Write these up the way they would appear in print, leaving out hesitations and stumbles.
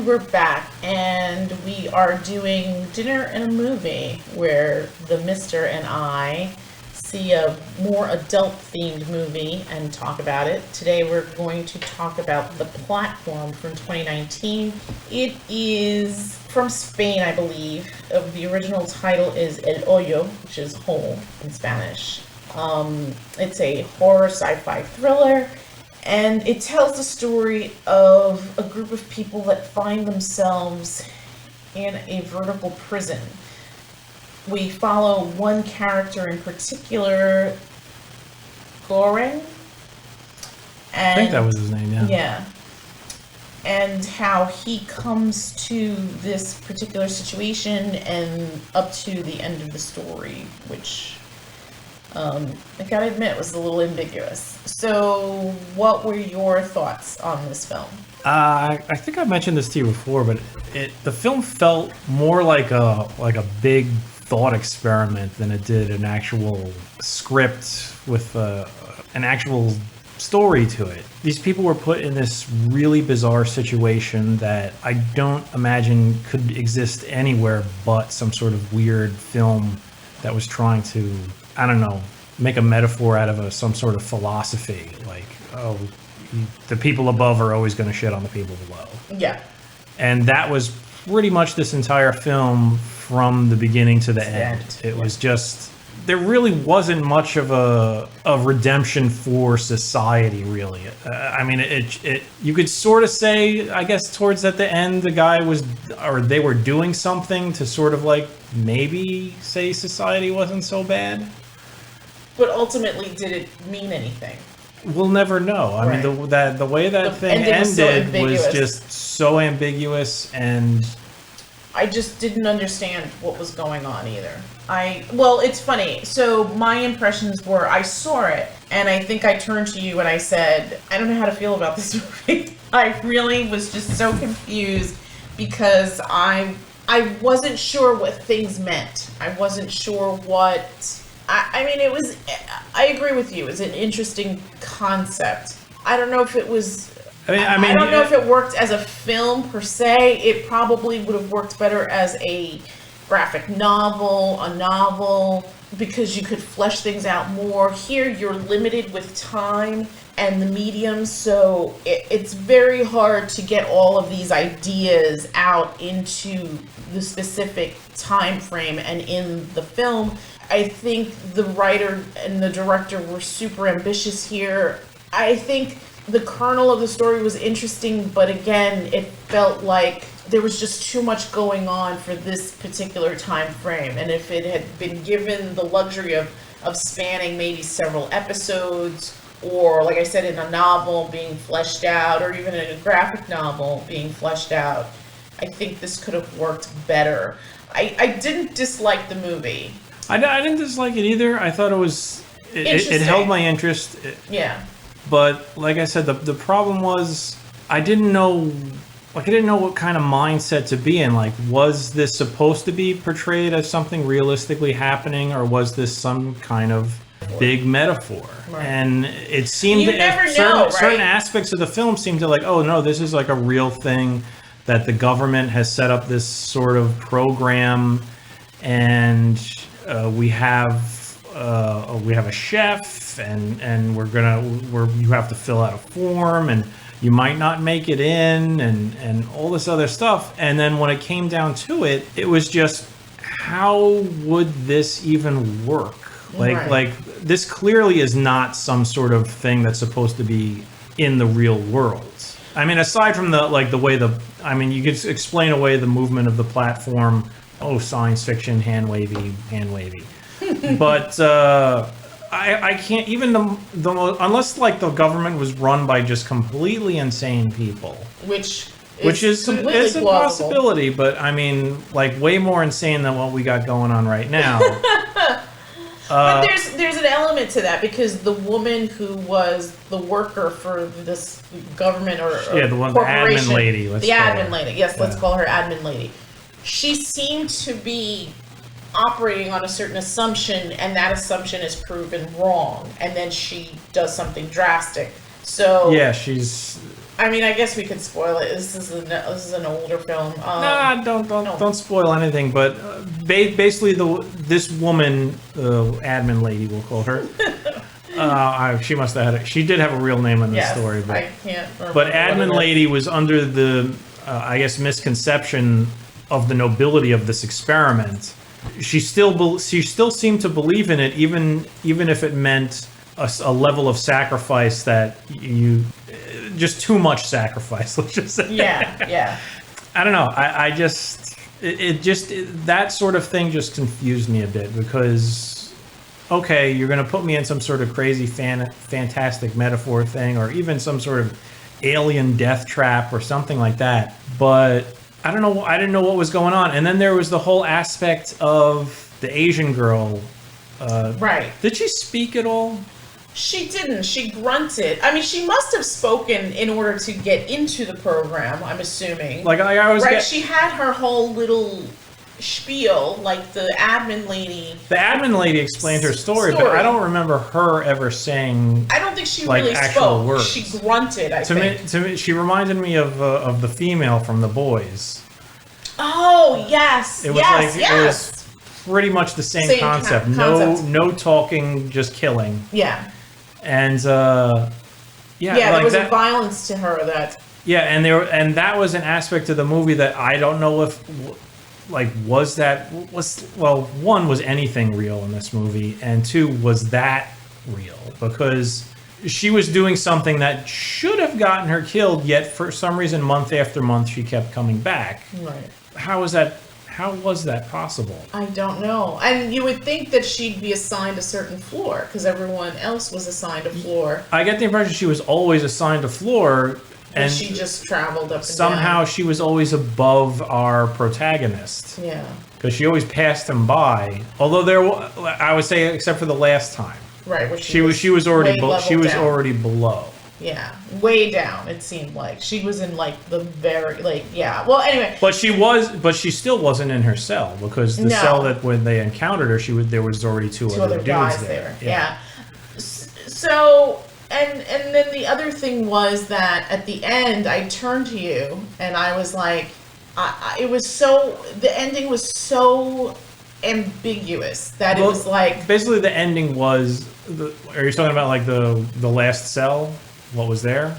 we're back, and we are doing Dinner and a Movie, where the Mister and I see a more adult-themed movie and talk about it. Today we're going to talk about The Platform from 2019. It is from Spain, I believe. The original title is El Hoyo, which is hole in Spanish. It's a horror sci-fi thriller. And it tells the story of a group of people that find themselves in a vertical prison. We follow one character in particular, Goreng. I think that was his name, yeah. Yeah. And how he comes to this particular situation and up to the end of the story, which... I gotta admit, was a little ambiguous. So, what were your thoughts on this film? I think I mentioned this to you before, but the film felt more like a big thought experiment than it did an actual script with an actual story to it. These people were put in this really bizarre situation that I don't imagine could exist anywhere but some sort of weird film that was trying to, I don't know, make a metaphor out of some sort of philosophy. Like, oh, the people above are always going to shit on the people below. Yeah. And that was pretty much this entire film from the beginning to the end. It was just, there really wasn't much of a redemption for society, really. I mean, you could sort of say, I guess, towards at the end, the guy was, or they were doing something to sort of like maybe say society wasn't so bad. But ultimately, did it mean anything? We'll never know. I mean, the way that thing ended was just so ambiguous, and I just didn't understand what was going on either. Well, it's funny. So my impressions were, I saw it, and I think I turned to you and I said, I don't know how to feel about this movie. I really was just so confused because I wasn't sure what things meant. I wasn't sure what... I mean, it was... I agree with you. It was an interesting concept. I don't know if it was... I don't know if it worked as a film per se. It probably would have worked better as a graphic novel, because you could flesh things out more. Here, you're limited with time and the medium, so it's very hard to get all of these ideas out into the specific time frame and in the film. I think the writer and the director were super ambitious here. I think the kernel of the story was interesting, but again, it felt like there was just too much going on for this particular time frame. And if it had been given the luxury of spanning maybe several episodes, or like I said, in a novel being fleshed out, or even in a graphic novel being fleshed out, I think this could have worked better. I didn't dislike the movie. I didn't dislike it either. I thought it held my interest. Yeah. But like I said, the problem was I didn't know what kind of mindset to be in. Like, was this supposed to be portrayed as something realistically happening, or was this some kind of big metaphor? Right. And it seemed certain aspects of the film seemed to like, oh no, this is like a real thing, that the government has set up this sort of program, and we have a chef, and you have to fill out a form, and you might not make it in, and all this other stuff. And then when it came down to it, it was just, how would this even work? Like this clearly is not some sort of thing that's supposed to be in the real world. I mean, aside from you could explain away the movement of the platform. Oh, science fiction, hand wavy. But I can't, even unless like the government was run by just completely insane people, which is a possibility, but I mean, like, way more insane than what we got going on right now. But there's an element to that, because the woman who was the worker for this government or the admin lady. Let's call her admin lady. She seemed to be operating on a certain assumption, and that assumption is proven wrong, and then she does something drastic. So yeah, she's I mean, I guess we could spoil it. This is an older film. Nah, don't spoil anything. But basically, this woman, admin lady, we'll call her. She must have had she did have a real name in this story, but I can't remember. But admin lady was under the, I guess, misconception of the nobility of this experiment. She still seemed to believe in it, even if it meant a level of sacrifice that just too much sacrifice. Let's just say. Yeah. I don't know. I just that sort of thing just confused me a bit because, okay, you're going to put me in some sort of crazy fantastic metaphor thing, or even some sort of alien death trap or something like that, but I don't know. I didn't know what was going on. And then there was the whole aspect of the Asian girl. Right. Did she speak at all? She didn't. She grunted. I mean, she must have spoken in order to get into the program, I'm assuming. Like, I was... Right, she had her whole little spiel, like the admin lady. The admin lady explained her story, but I don't remember her ever saying... I don't think she like, really actual spoke. Words. She grunted, I think. To me, she reminded me of the female from The Boys. Oh, yes. It was pretty much the same concept. No talking, just killing. Yeah. And there was a violence to her that. Yeah, and that was an aspect of the movie that I don't know if, like, one, was anything real in this movie, and two, was that real? Because she was doing something that should have gotten her killed, yet for some reason, month after month, she kept coming back. Right. How was that possible? I don't know. And you would think that she'd be assigned a certain floor, because everyone else was assigned a floor. I get the impression she was always assigned a floor, and she just traveled up and somehow down. She was always above our protagonist. Yeah. Because she always passed him by. Although I would say, except for the last time. Right. Where she was already already below. Yeah, way down. It seemed like she was in like the very yeah. Well, anyway. But she still wasn't in her cell, because the cell that when they encountered her, there was already two other dudes guys there. Yeah. So and then the other thing was that at the end, I turned to you and I was like, the ending was so ambiguous that it was like basically the ending was. Are you talking about like the last cell? What was there?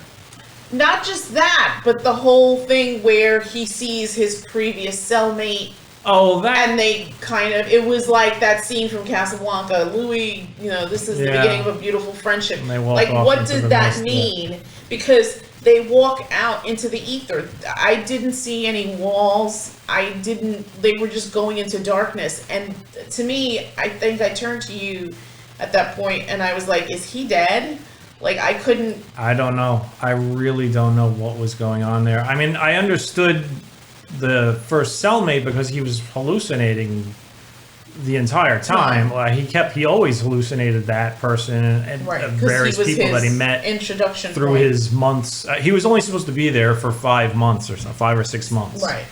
Not just that, but the whole thing where he sees his previous cellmate. Oh, that. And they it was like that scene from Casablanca. Louis, this is the beginning of a beautiful friendship. Like, what did that mean? Because they walk out into the ether. I didn't see any walls. They were just going into darkness. And to me, I think I turned to you at that point and I was like, is he dead? Like, I couldn't... I don't know. I really don't know what was going on there. I mean, I understood the first cellmate because he was hallucinating the entire time. Right. He always hallucinated that person and various people that he met through his months. He was only supposed to be there for 5 months or so, 5 or 6 months. Right.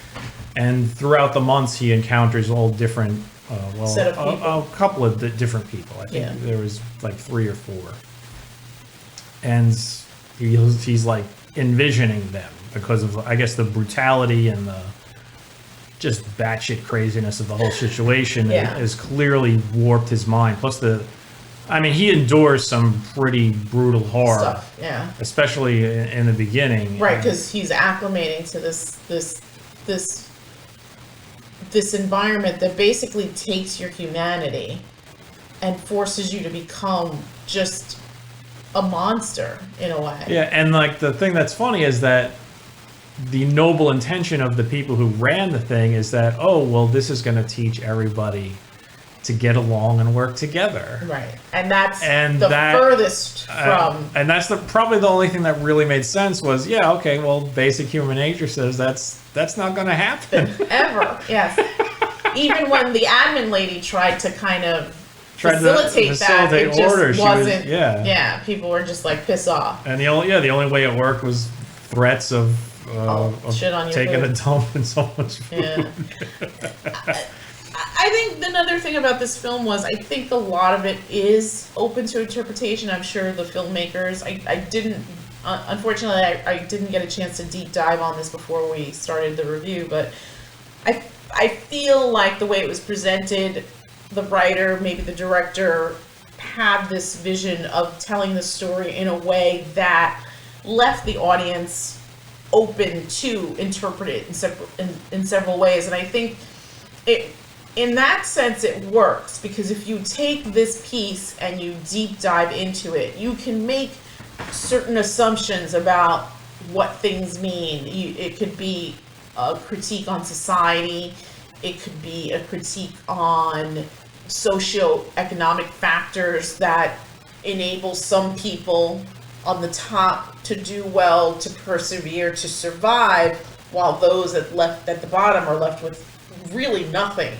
And throughout the months, he encounters all different... set of people. A couple of different people. I think there was like 3 or 4. And he's like envisioning them because of, I guess, the brutality and the just batshit craziness of the whole situation has clearly warped his mind. Plus he endures some pretty brutal horror stuff, especially in the beginning. Right, because he's acclimating to this environment that basically takes your humanity and forces you to become just a monster in a way. Yeah, and like the thing that's funny is that the noble intention of the people who ran the thing is that, this is going to teach everybody to get along and work together. Right. And that's furthest from... and that's probably the only thing that really made sense was, basic human nature says that's not going to happen. Ever, yes. Even when the admin lady tried to kind of facilitate that, it just wasn't... people were just like, piss off. And the only way it worked was threats of shit on your taking food. a dump in someone's food. Yeah. I think another thing about this film was I think a lot of it is open to interpretation. I'm sure the filmmakers, unfortunately, I didn't get a chance to deep dive on this before we started the review, but I feel like the way it was presented, the writer, maybe the director, had this vision of telling the story in a way that left the audience open to interpret it in several ways. And I think in that sense it works, because if you take this piece and you deep dive into it, you can make certain assumptions about what things mean. It could be a critique on society, it could be a critique on socioeconomic factors that enable some people on the top to do well, to persevere, to survive, while those at the bottom are left with really nothing.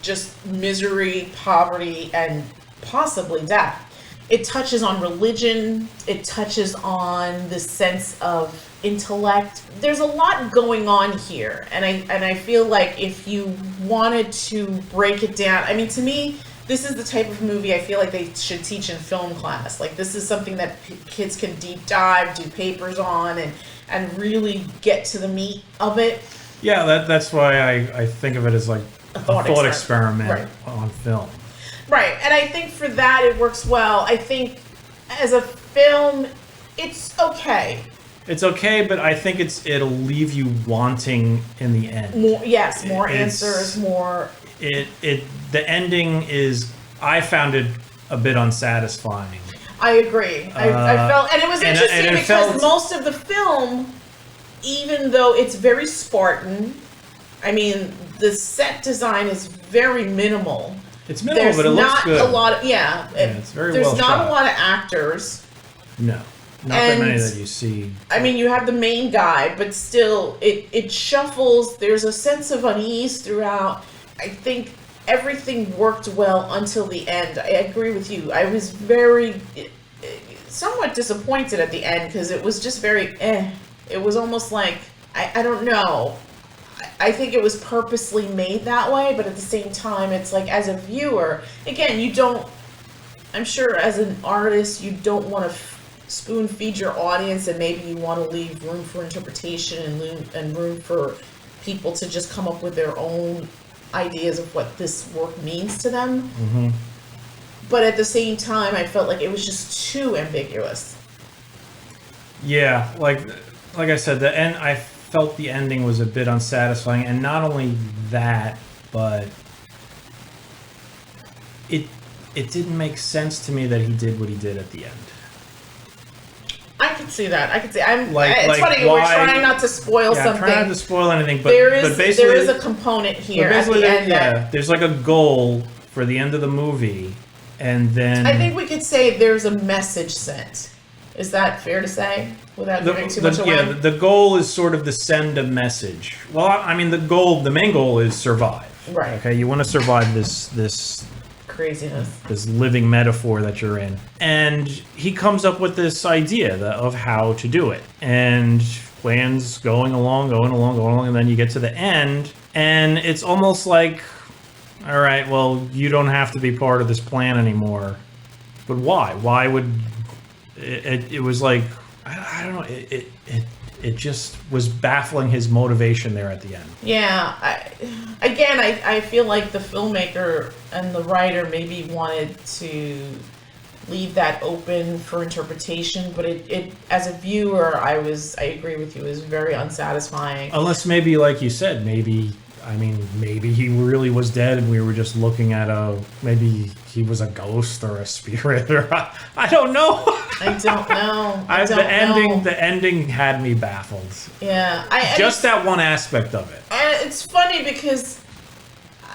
Just misery, poverty, and possibly death. It touches on religion, it touches on the sense of intellect. There's a lot going on here, and I feel like if you wanted to break it down, I mean, to me, this is the type of movie I feel like they should teach in film class. Like, this is something that kids can deep dive, do papers on, and really get to the meat of it. Yeah, that's why I think of it as like a thought experiment right. on film. Right, and I think for that it works well. I think as a film, it's okay. It's okay, but I think it'll leave you wanting in the end. More answers, more. The ending is, I found it a bit unsatisfying. I agree. I felt, and it was interesting because most of the film, even though it's very Spartan, I mean, the set design is very minimal. It's minimal, but it looks good. There's not a lot of, it's very there's well not shot. A lot of actors. No, not that many that you see. I mean, you have the main guy, but still, it shuffles. There's a sense of unease throughout. I think everything worked well until the end. I agree with you. I was somewhat disappointed at the end, because it was just very It was almost like, I don't know. I think it was purposely made that way, but at the same time, it's like, as a viewer, again, I'm sure as an artist, you don't want to spoon feed your audience, and maybe you want to leave room for interpretation and room for people to just come up with their own ideas of what this work means to them. Mm-hmm. But at the same time, I felt like it was just too ambiguous. Yeah, like I said, I felt the ending was a bit unsatisfying, and not only that, but it didn't make sense to me that he did what he did at the end. I could see that. It's like funny, we're trying not to spoil something. I'm trying not to spoil anything, but there basically, is a component here at the end. There's like a goal for the end of the movie, and then I think we could say there's a message sent. Is that fair to say, without giving too much away? Yeah, the goal is sort of to send a message. Well, I mean, the main goal is survive. Right. Okay, you want to survive this craziness, this living metaphor that you're in. And he comes up with this idea of how to do it. And plans going along, and then you get to the end, and it's almost like, all right, well, you don't have to be part of this plan anymore. But why? Why would... It was like, I don't know, it just was baffling, his motivation there at the end. Yeah, I feel like the filmmaker and the writer maybe wanted to leave that open for interpretation, but it as a viewer, I agree with you, it was very unsatisfying. Unless maybe, like you said, maybe he really was dead and we were just looking at maybe he was a ghost or a spirit, or I don't know. I don't know. The ending had me baffled. Yeah. Just that one aspect of it. And it's funny because,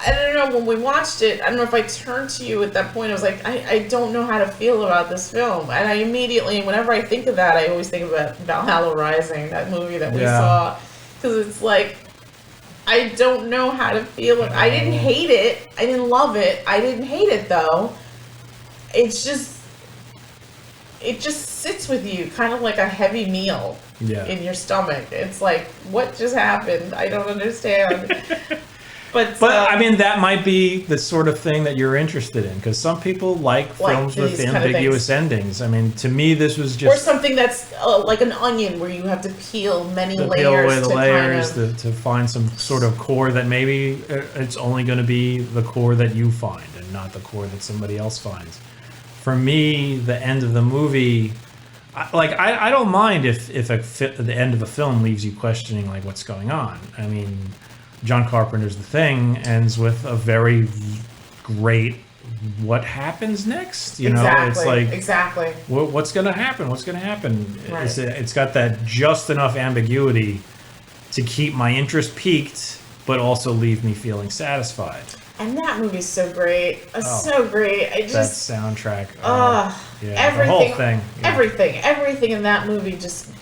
I don't know, when we watched it, I don't know if I turned to you at that point, I was like, I don't know how to feel about this film. And I immediately, whenever I think of that, I always think about Valhalla Rising, that movie that we saw. Because it's like, I don't know how to feel it. I didn't hate it. I didn't love it. I didn't hate it, though. It just sits with you, kind of like a heavy meal in your stomach. It's like, what just happened? I don't understand. But I mean, that might be the sort of thing that you're interested in, because some people like films with ambiguous endings. I mean, to me, this was just... Or something that's like an onion, where you have to peel many layers peel away the to layers kind of... to find some sort of core that maybe it's only going to be the core that you find and not the core that somebody else finds. For me, the end of the movie... I don't mind if the end of a film leaves you questioning like what's going on. I mean, John Carpenter's The Thing ends with a very great what happens next. You know, it's like exactly what's going to happen. What's going to happen? Right. It's got that just enough ambiguity to keep my interest peaked, but also leave me feeling satisfied. And that movie's so great. So great. I just... That soundtrack. Everything, the whole thing. Yeah. Everything in that movie just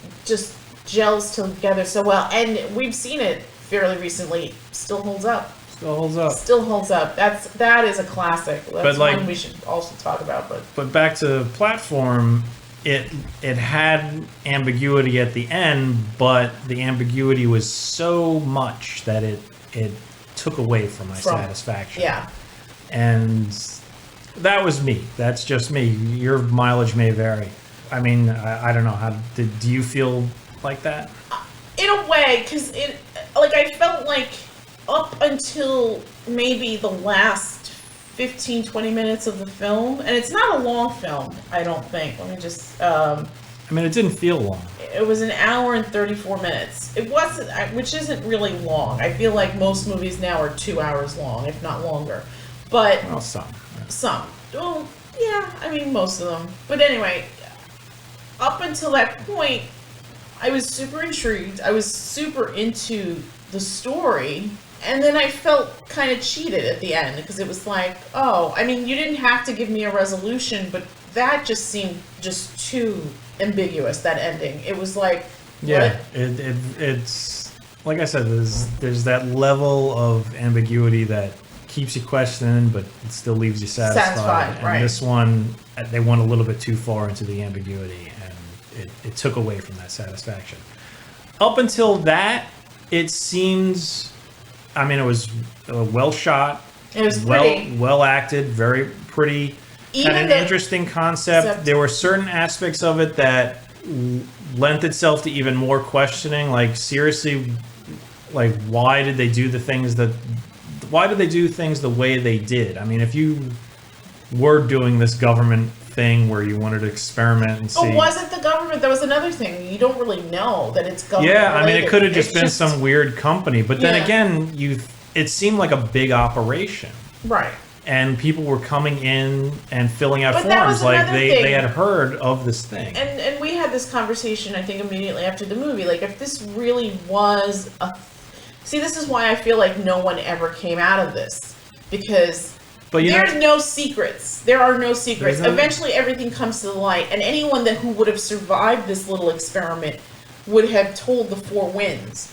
gels together so well. And we've seen it fairly recently. Still holds up. That is a classic. That's one we should also talk about. But back to Platform, it had ambiguity at the end, but the ambiguity was so much that it took away from my satisfaction. Yeah. And that was me. That's just me. Your mileage may vary. I mean, I don't know. Do you feel like that? In a way, because I felt like up until maybe the last 15, 20 minutes of the film, and it's not a long film, I don't think. Let me just... I mean, it didn't feel long. It was 1 hour and 34 minutes. It wasn't, which isn't really long. I feel like most movies now are 2 hours long, if not longer. But well, some. Well, yeah, I mean most of them. But anyway, up until that point, I was super intrigued. I was super into the story. And then I felt kind of cheated at the end, because it was like, oh, I mean, you didn't have to give me a resolution, but that just seemed just too ambiguous, that ending. It was like, yeah, it's like I said, there's that level of ambiguity that keeps you questioning, but it still leaves you satisfied. And right. This one, they went a little bit too far into the ambiguity, and it took away from that satisfaction. Up until that, it seems, I mean, it was well shot. It was pretty. Well acted, very pretty. Had an interesting concept. There were certain aspects of it that lent itself to even more questioning. Like, seriously, like, why did they do things the way they did? I mean, if you were doing this government thing where you wanted to experiment and see... Oh, was it the government? That was another thing. You don't really know that it's government Yeah, I mean, it could have just been some weird company. But then again, it seemed like a big operation. Right. And people were coming in and filling out forms like they had heard of this thing. And we had this conversation, I think, immediately after the movie. Like, if this really was a... See, this is why I feel like no one ever came out of this. Because there's no secrets. There are no secrets. Eventually, everything comes to the light. And anyone who would have survived this little experiment would have told the four winds.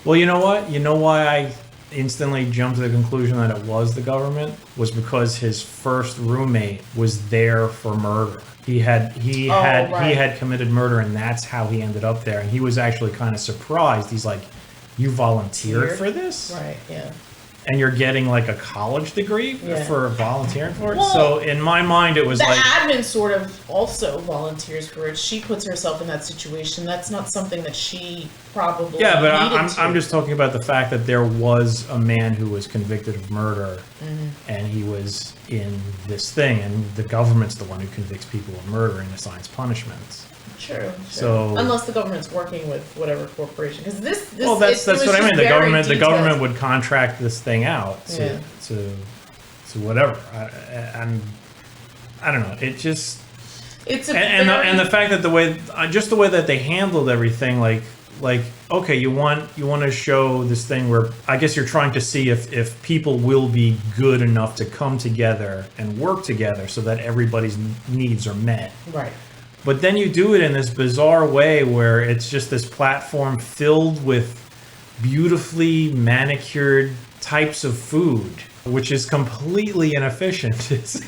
Well, you know what? You know why I instantly jumped to the conclusion that it was the government? Was because his first roommate was there for murder. He had committed murder, and that's how he ended up there. And he was actually kind of surprised. He's like, "You volunteered for this?" Right, yeah. And you're getting like a college degree for volunteering for it? Well, so in my mind, it was the like... admin sort of also volunteers for it. She puts herself in that situation. That's not something that she probably Yeah, but needed I'm just talking about the fact that there was a man who was convicted of murder, and he was in this thing, and the government's the one who convicts people of murder and assigns punishments. True. So unless the government's working with whatever corporation, because this well, that's what I mean. The government would contract this thing out to whatever, and I don't know. It just and the fact that the way that they handled everything, like okay, you want to show this thing where I guess you're trying to see if people will be good enough to come together and work together so that everybody's needs are met. Right. But then you do it in this bizarre way where it's just this platform filled with beautifully manicured types of food, which is completely inefficient. It's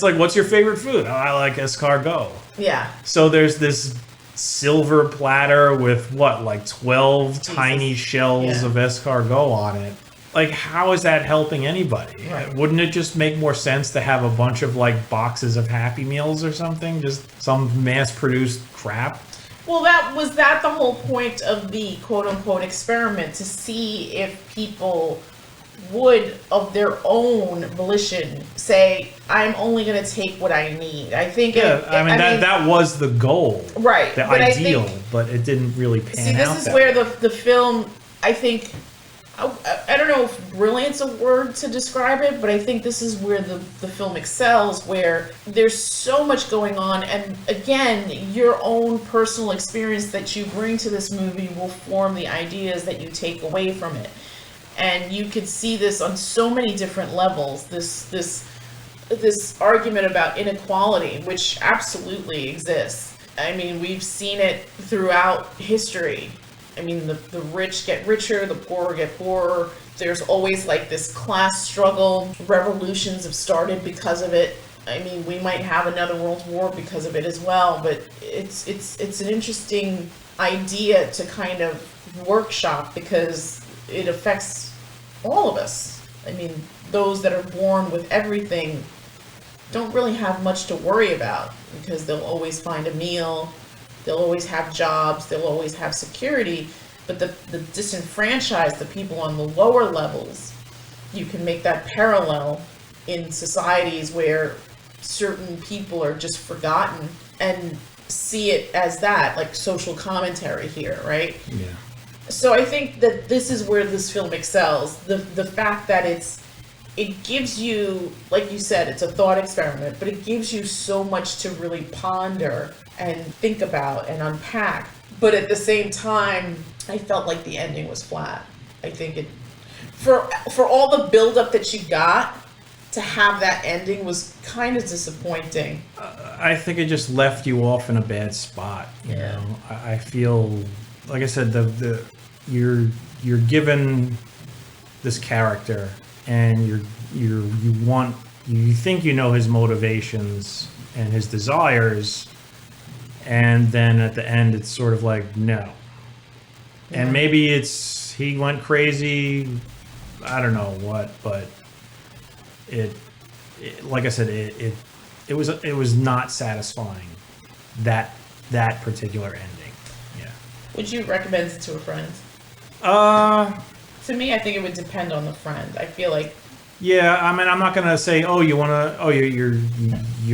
like, what's your favorite food? Oh, I like escargot. Yeah. So there's this silver platter with like 12 tiny shells of escargot on it. like, how is that helping anybody? Right. Wouldn't it just make more sense to have a bunch of like boxes of Happy Meals or something? Just some mass-produced crap? Well, was that the whole point of the quote-unquote experiment, to see if people would, of their own volition, say, I'm only going to take what I need. I think... Yeah, I mean, that was the goal. Right. The ideal, but it didn't really pan out. See, this is where the film, I think... I don't know if brilliant's a word to describe it, but I think this is where the film excels, where there's so much going on, and again, your own personal experience that you bring to this movie will form the ideas that you take away from it. And you could see this on so many different levels, this argument about inequality, which absolutely exists. I mean, we've seen it throughout history. I mean, the rich get richer, the poor get poorer. There's always like this class struggle. Revolutions have started because of it. I mean, we might have another world war because of it as well, but it's an interesting idea to kind of workshop because it affects all of us. I mean, those that are born with everything don't really have much to worry about because they'll always find a meal. They'll always have jobs, they'll always have security, but the disenfranchised, the people on the lower levels, you can make that parallel in societies where certain people are just forgotten and see it as that, like social commentary here, right? Yeah. So I think that this is where this film excels. The fact that it gives you, like you said, it's a thought experiment, but it gives you so much to really ponder and think about and unpack. But at the same time, I felt like the ending was flat. I think it, for all the buildup that you got, to have that ending was kind of disappointing. I think it just left you off in a bad spot. You know, I feel, like I said, you're given this character, and you think you know his motivations and his desires, and then at the end it's sort of like, no. And maybe he went crazy, I don't know what, but it like I said, it was not satisfying, that particular ending. Yeah. Would you recommend it to a friend? To me, I think it would depend on the friend. I feel like... Yeah, I mean, I'm not gonna say, you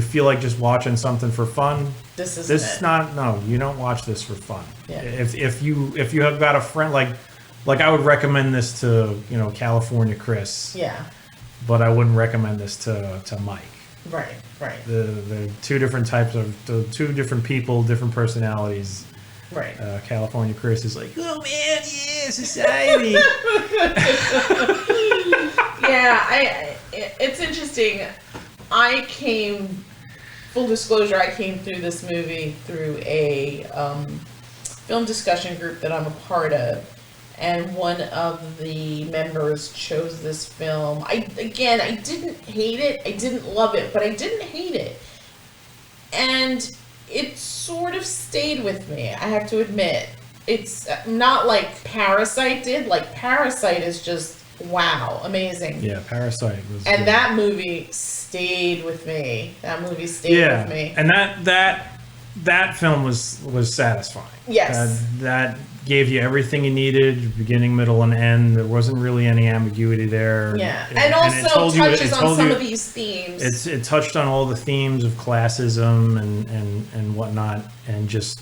feel like just watching something for fun. This is not. No, you don't watch this for fun. Yeah. If you have got a friend like I would recommend this to California Chris. Yeah. But I wouldn't recommend this to Mike. Right. The two different types of two different people, different personalities. Right. California Chris is like, oh man, yeah, society. Yeah, it's interesting. Full disclosure, I came through this movie through a film discussion group that I'm a part of, and one of the members chose this film. I didn't hate it, I didn't love it, but I didn't hate it. And it sort of stayed with me, I have to admit. It's not like Parasite did. Like, Parasite is just, wow, amazing. Yeah, Parasite was And good. that movie stayed with me. With me. And that film was satisfying. Yes. That gave you everything you needed, beginning, middle, and end. There wasn't really any ambiguity there. Yeah, and also touches on some of these themes. It touched on all the themes of classism and whatnot, and just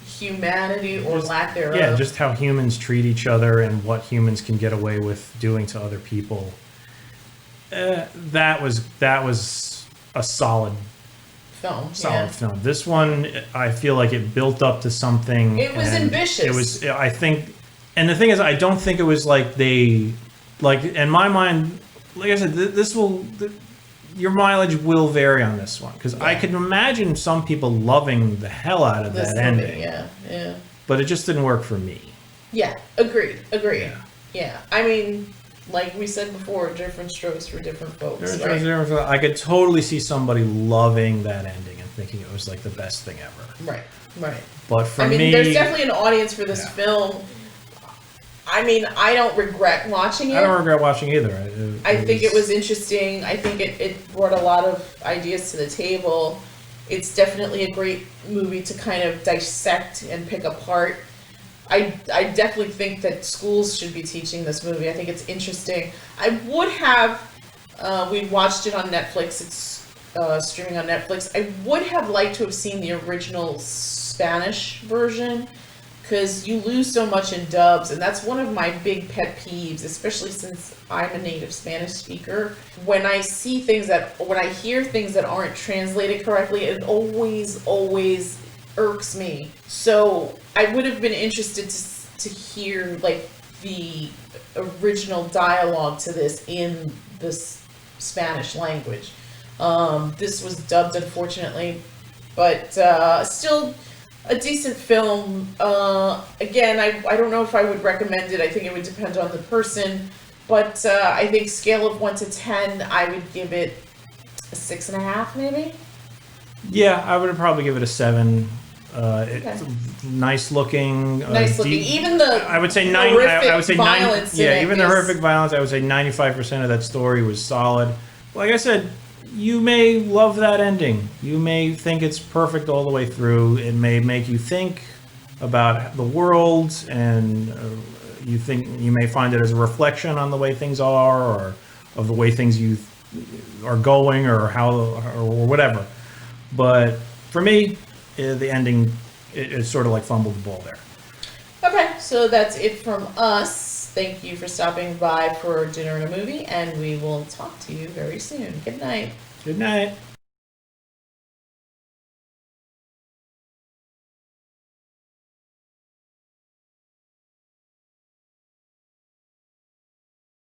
humanity or lack thereof. Yeah, just how humans treat each other and what humans can get away with doing to other people. That was a solid film. This one, I feel like it built up to something. It was ambitious. It was, I think, and the thing is, I don't think it was like in my mind, like I said, your mileage will vary on this one, because I could imagine some people loving the hell out of that ending. Yeah. But it just didn't work for me. Yeah, agreed. Yeah. I mean, like we said before, different strokes for different folks. Right? I could totally see somebody loving that ending and thinking it was like the best thing ever. Right. But for me, there's definitely an audience for this film. I mean, I don't regret watching it. I don't regret watching either. I think it was interesting. I think it brought a lot of ideas to the table. It's definitely a great movie to kind of dissect and pick apart. I definitely think that schools should be teaching this movie. I think it's interesting. I would have, we watched it on Netflix. It's streaming on Netflix. I would have liked to have seen the original Spanish version, because you lose so much in dubs, and that's one of my big pet peeves, especially since I'm a native Spanish speaker. When I hear things that aren't translated correctly, it always irks me. So I would have been interested to hear like the original dialogue to this in this Spanish language. This was dubbed, unfortunately, but still a decent film. Again, I don't know if I would recommend it. I think it would depend on the person, but I think scale of 1 to 10, I would give it a 6.5, maybe. Yeah, I would probably give it a 7. Okay. It's nice looking. Even the I would say 9. I would say 9. Yeah, even the horrific violence. I would say 95% of that story was solid. Like I said, you may love that ending. You may think it's perfect all the way through. It may make you think about the world, and you may find it as a reflection on the way things are, or of the way things you are going, or how, or whatever. But for me, the ending, it sort of like fumbled the ball there. Okay, so that's it from us. Thank you for stopping by for dinner and a movie, and we will talk to you very soon. Good night. Good night.